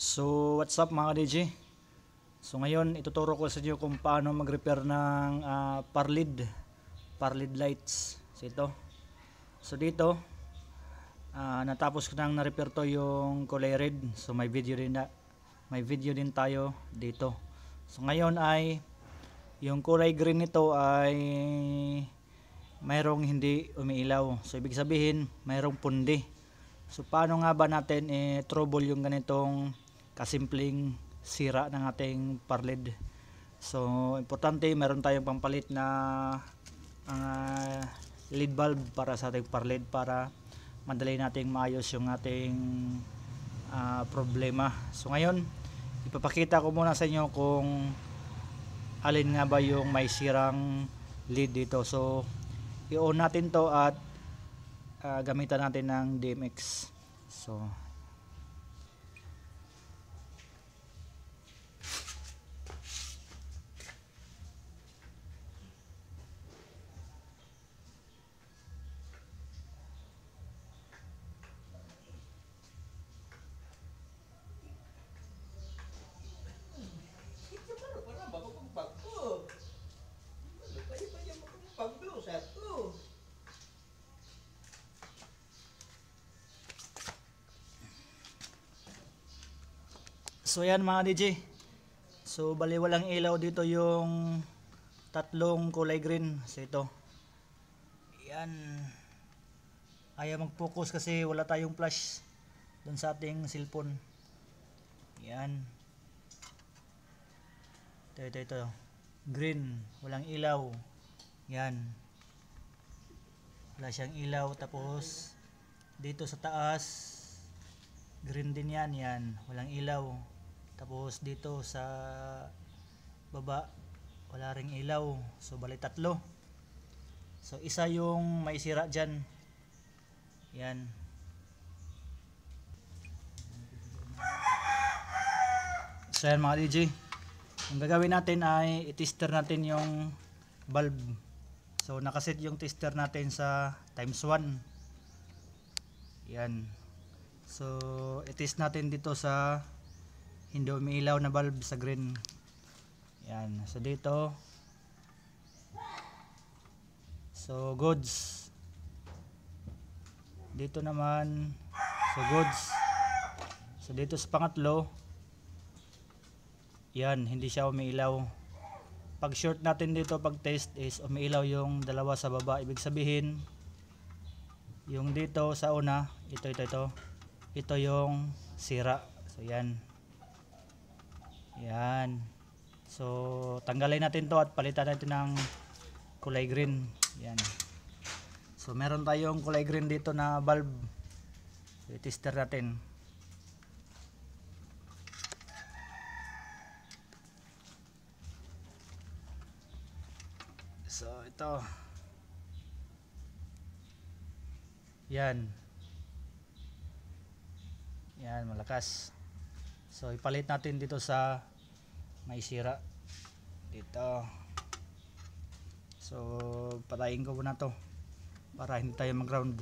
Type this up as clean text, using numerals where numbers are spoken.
So what's up mga DJ? So ngayon ituturo ko sa inyo kung paano mag-repair ng par lid lights. So ito. So dito natapos ko nang na-repair to yung kulay red. So may video din tayo dito. So ngayon ay yung kulay green nito ay mayroong hindi umiilaw. So ibig sabihin mayroong pundi. So paano nga ba natin trouble yung ganitong kasimpleng sira ng ating par lid? So importante meron tayong pampalit na lead bulb para sa ating par lid para madali nating maayos yung ating problema. So ngayon ipapakita ko muna sa inyo kung alin nga ba yung may sirang lead dito. So i-on natin to at gamitan natin ng DMX. So So yan mga DJ. So bali walang ilaw dito yung tatlong kulay green. So ito. Yan. Ayaw mag-focus kasi wala tayong flash dun sa ating cellphone. Yan. Ito. Green. Walang ilaw. Yan. Wala siyang ilaw. Tapos dito sa taas green din yan. Yan. Walang ilaw. Tapos dito sa baba wala ring ilaw. So bali tatlo. So isa yung may sira dyan. Yan. So yan mga DJ. Ang gagawin natin ay i-tester natin yung bulb. So nakaset yung tester natin sa ×1. Yan. So i-test natin dito sa hindi umiilaw na bulb sa green. Yan. So dito. So goods. Dito naman. So goods. So dito sa pangatlo. Yan. Hindi siya umiilaw. Pag short natin dito pag test is umiilaw yung dalawa sa baba. Ibig sabihin yung dito sa una. Ito yung sira. So yan. Yan. So tanggalin natin to at palitan natin ng kulay green. Yan. So meron tayong kulay green dito na bulb. So i-tester natin. So ito. Yan. Yan, malakas. So ipalit natin dito sa may sira dito. So patayin ko muna to para hindi tayo mag-ground.